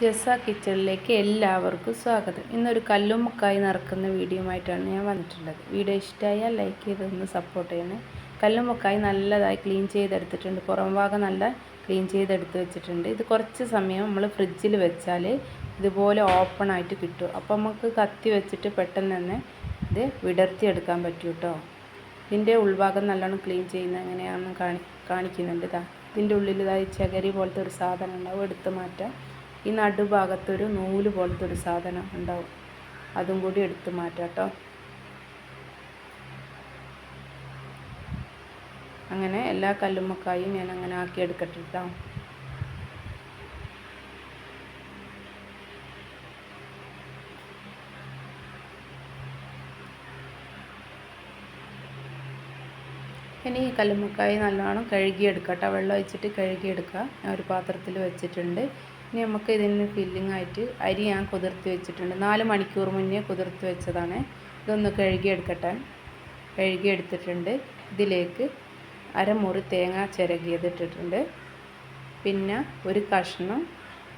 ജസ കിച്ചണിലേക്ക് എല്ലാവർക്കും സ്വാഗതം. ഇന്നൊരു കല്ലുമ്മക്കായ് നിറക്കുന്ന വീഡിയോയുമായിട്ടാണ് ഞാൻ വന്നിട്ടുള്ളത്. വീഡിയോ ഇഷ്ടമായാൽ ലൈക്ക് ചെയ്തൊന്ന് സപ്പോർട്ട് ചെയ്യണേ. കല്ലുമ്മക്കായ് നല്ലതായി ക്ലീൻ ചെയ്തെടുത്തിട്ടുണ്ട്. പുറം ഭാഗം നല്ല ക്ലീൻ ചെയ്തെടുത്ത് വെച്ചിട്ടുണ്ട്. ഇത് കുറച്ച് സമയം നമ്മൾ ഫ്രിഡ്ജിൽ വെച്ചാൽ ഇതുപോലെ ഓപ്പൺ ആയിട്ട് കിട്ടും. അപ്പോൾ നമുക്ക് കത്തി വെച്ചിട്ട് പെട്ടെന്ന് തന്നെ ഇത് വിടർത്തിയെടുക്കാൻ പറ്റും കേട്ടോ. ഇതിൻ്റെ ഉൾഭാഗം നല്ലോണം ക്ലീൻ ചെയ്യുന്നത് എങ്ങനെയാണെന്ന് കാണിക്കുന്നുണ്ട്. ഇതിൻ്റെ ഉള്ളിൽ ഇതായി ചകിരി പോലത്തെ ഒരു സാധനം ഉണ്ടാവും, എടുത്ത് മാറ്റാം. ഈ നടുഭാഗത്തൊരു നൂല് പോലത്തെ ഒരു സാധനം ഉണ്ടാവും, അതും കൂടി എടുത്ത് മാറ്റാം കേട്ടോ. അങ്ങനെ എല്ലാ കല്ലുമ്മക്കായും ഞാൻ അങ്ങനെ ആക്കി എടുക്കട്ടെ കേട്ടോ. ഇനി ഈ കല്ലുമ്മക്കായ് നല്ലോണം കഴുകിയെടുക്കട്ടോ. വെള്ളം ഒഴിച്ചിട്ട് കഴുകിയെടുക്കുക. ഞാൻ ഒരു പാത്രത്തിൽ വെച്ചിട്ടുണ്ട്. ഇനി നമുക്ക് ഇതിന് ഫില്ലിംഗ് ആയിട്ട് അരി ഞാൻ കുതിർത്തി വെച്ചിട്ടുണ്ട്. 4 മണിക്കൂർ മുന്നേ കുതിർത്തി വെച്ചതാണ്. ഇതൊന്ന് കഴുകിയെടുക്കട്ടെ. കഴുകിയെടുത്തിട്ടുണ്ട്. ഇതിലേക്ക് അരമുറി തേങ്ങ ചിരകിയത് ഇട്ടിട്ടുണ്ട്. പിന്നെ ഒരു കഷ്ണം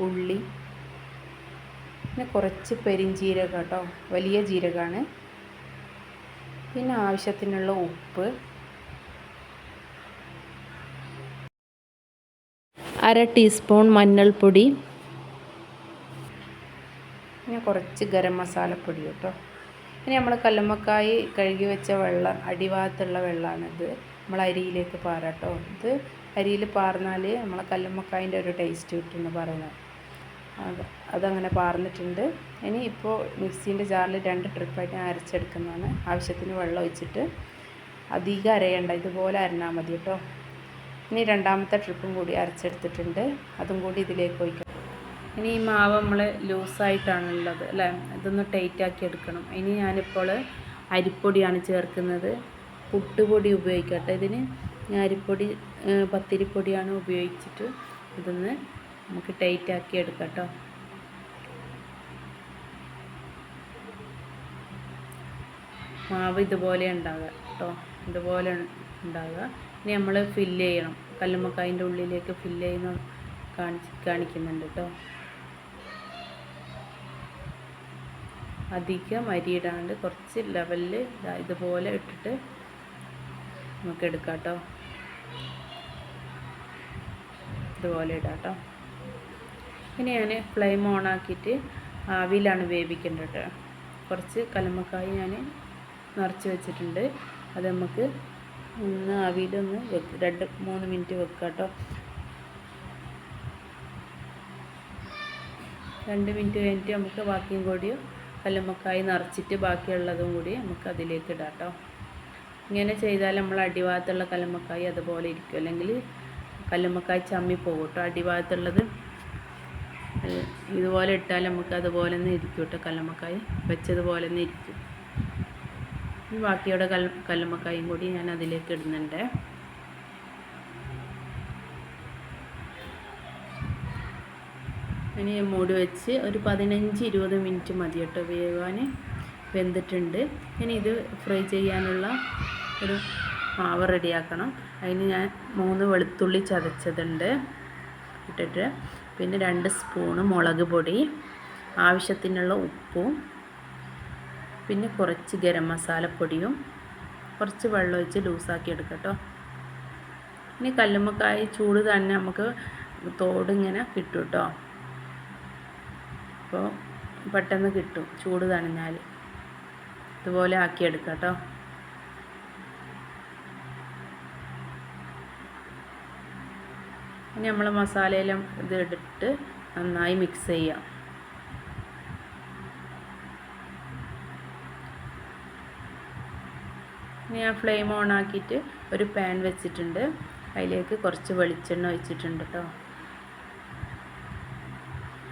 ഉള്ളി, പിന്നെ കുറച്ച് പെരിഞ്ജീരകം കേട്ടോ, വലിയ ജീരകമാണ്. പിന്നെ ആവശ്യത്തിനുള്ള ഉപ്പ്, 1/2 ടീസ്പൂൺ മഞ്ഞൾപ്പൊടി, പിന്നെ കുറച്ച് ഗരം മസാലപ്പൊടി കേട്ടോ. ഇനി നമ്മൾ കല്ലുമ്മക്കായ് കഴുകി വെച്ച വെള്ളം, അടിഭാഗത്തുള്ള വെള്ളമാണിത്, നമ്മൾ അരിയിലേക്ക് പാരാട്ടോ. ഇത് അരിയിൽ പാർന്നാൽ നമ്മളെ കല്ലുമ്മക്കായൻ്റെ ഒരു ടേസ്റ്റ് കിട്ടുമെന്ന് പറയുന്നത്. അതങ്ങനെ പാർന്നിട്ടുണ്ട്. ഇനി ഇപ്പോൾ മിക്സീൻ്റെ ജാറിൽ 2 ട്രിപ്പായിട്ട് ഞാൻ അരച്ചെടുക്കുന്നതാണ്. ആവശ്യത്തിന് വെള്ളം ഒഴിച്ചിട്ട് അധികം അരയണ്ട, ഇതുപോലെ അരഞ്ഞാൽ മതി കേട്ടോ. ഇനി രണ്ടാമത്തെ ട്രിപ്പും കൂടി അരച്ചെടുത്തിട്ടുണ്ട്, അതും കൂടി ഇതിലേക്ക് ഒഴിക്കണം. ഇനി ഈ മാവ് നമ്മൾ ലൂസായിട്ടാണുള്ളത് അല്ലേ, ഇതൊന്ന് ടൈറ്റാക്കി എടുക്കണം. ഇനി ഞാനിപ്പോൾ അരിപ്പൊടിയാണ് ചേർക്കുന്നത്. പുട്ടുപൊടി ഉപയോഗിക്കട്ടെ ഇതിന്. ഞാൻ അരിപ്പൊടി പത്തിരിപ്പൊടിയാണ് ഉപയോഗിച്ചിട്ട് ഇതൊന്ന് നമുക്ക് ടൈറ്റാക്കി എടുക്കാം കേട്ടോ. മാവ് ഇതുപോലെ ഉണ്ടാകുക കേട്ടോ, ഇതുപോലെ ഉണ്ടാകുക. ഇനി നമ്മൾ ഫില്ല് ചെയ്യണം. കല്ലുമ്മക്കായൻ്റെ ഉള്ളിലേക്ക് ഫില്ല് ചെയ്യുന്ന കാണിക്കുന്നുണ്ട് കേട്ടോ. അധികം അരിയിടാണ്ട് കുറച്ച് ലെവലിൽ ഇതുപോലെ ഇട്ടിട്ട് നമുക്ക് എടുക്കാം കേട്ടോ. ഇതുപോലെ ഇടാം കേട്ടോ. ഇനി ഞാൻ ഫ്ലെയിം ഓൺ ആക്കിയിട്ട് ആവിയിലാണ് വേവിക്കേണ്ടത് കേട്ടോ. കുറച്ച് കല്ലുമ്മക്കായ് ഞാൻ നിറച്ച് വെച്ചിട്ടുണ്ട്. അത് നമുക്ക് ആവിയിലൊന്ന് 2-3 മിനിറ്റ് വെക്കാം കേട്ടോ. 2 മിനിറ്റ് കഴിഞ്ഞിട്ട് നമുക്ക് ബാക്കിയും കൂടി കല്ലുമ്മക്കായ് നിറച്ചിട്ട് ബാക്കിയുള്ളതും കൂടി നമുക്ക് അതിലേക്ക് ഇടാം കേട്ടോ. ഇങ്ങനെ ചെയ്താൽ നമ്മൾ അടിഭാഗത്തുള്ള കല്ലുമ്മക്കായ് അതുപോലെ ഇരിക്കും, അല്ലെങ്കിൽ കല്ലുമ്മക്കായ് ചമ്മി പോകും കേട്ടോ. അടിഭാഗത്തുള്ളത് ഇതുപോലെ ഇട്ടാൽ നമുക്ക് അതുപോലെ തന്നെ ഇരിക്കും കേട്ടോ. കല്ലുമ്മക്കായ് വെച്ചതുപോലെ തന്നെ ഇരിക്കും. ബാക്കിയുടെ കല്ലുമ്മക്കായും കൂടി ഞാൻ അതിലേക്ക് ഇടുന്നുണ്ട്. ഇനി മൂടി വെച്ച് ഒരു 15-20 മിനിറ്റ് മതി കേട്ടോ വേവാൻ. വെന്തിട്ടുണ്ട്. ഇനി ഇത് ഫ്രൈ ചെയ്യാനുള്ള ഒരു മാവ് റെഡിയാക്കണം. അതിന് ഞാൻ 3 വെളുത്തുള്ളി ചതച്ചതുണ്ട് ഇട്ടിട്ട്, പിന്നെ 2 സ്പൂണ് മുളക് പൊടി, ആവശ്യത്തിനുള്ള ഉപ്പും, പിന്നെ കുറച്ച് ഗരം മസാലപ്പൊടിയും, കുറച്ച് വെള്ളം ഒഴിച്ച് ലൂസാക്കി എടുക്കാം കേട്ടോ. ഇനി കല്ലുമ്മക്കായ് ചൂട് തന്നെ നമുക്ക് തോടിങ്ങനെ കിട്ടും കേട്ടോ. അപ്പോൾ പെട്ടെന്ന് കിട്ടും ചൂട് തണിഞ്ഞാൽ. ഇതുപോലെ ആക്കിയെടുക്കാം കേട്ടോ. ഇനി നമ്മൾ മസാലയിലും ഇത് ഇട്ടിട്ട് നന്നായി മിക്സ് ചെയ്യാം. ഇനി ഞാൻ ഫ്ലെയിം ഓൺ ആക്കിയിട്ട് ഒരു പാൻ വെച്ചിട്ടുണ്ട്. അതിലേക്ക് കുറച്ച് വെളിച്ചെണ്ണ ഒഴിച്ചിട്ടുണ്ട് കേട്ടോ.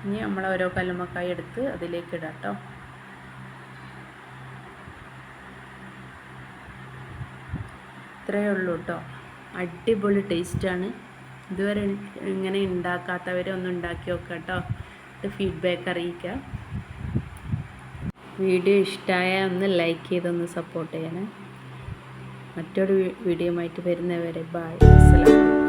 ഇനി നമ്മൾ ഓരോ കല്ലുമ്മക്കായ് എടുത്ത് അതിലേക്ക് ഇടാം കേട്ടോ. ഇത്രയേ ഉള്ളൂ കേട്ടോ. അടിപൊളി ടേസ്റ്റാണ്. ഇതുവരെ ഇങ്ങനെ ഉണ്ടാക്കാത്തവരൊന്നും ഉണ്ടാക്കി നോക്കാം കേട്ടോ. ഇത് ഫീഡ്ബാക്ക് അറിയിക്കുക. വീഡിയോ ഇഷ്ടമായാൽ ഒന്ന് ലൈക്ക് ചെയ്തൊന്ന് സപ്പോർട്ട് ചെയ്യണേ. മറ്റൊരു വീഡിയോയുമായിട്ട് വരുന്നവരെ ബൈ. അസ്സലാമു അലൈക്കും.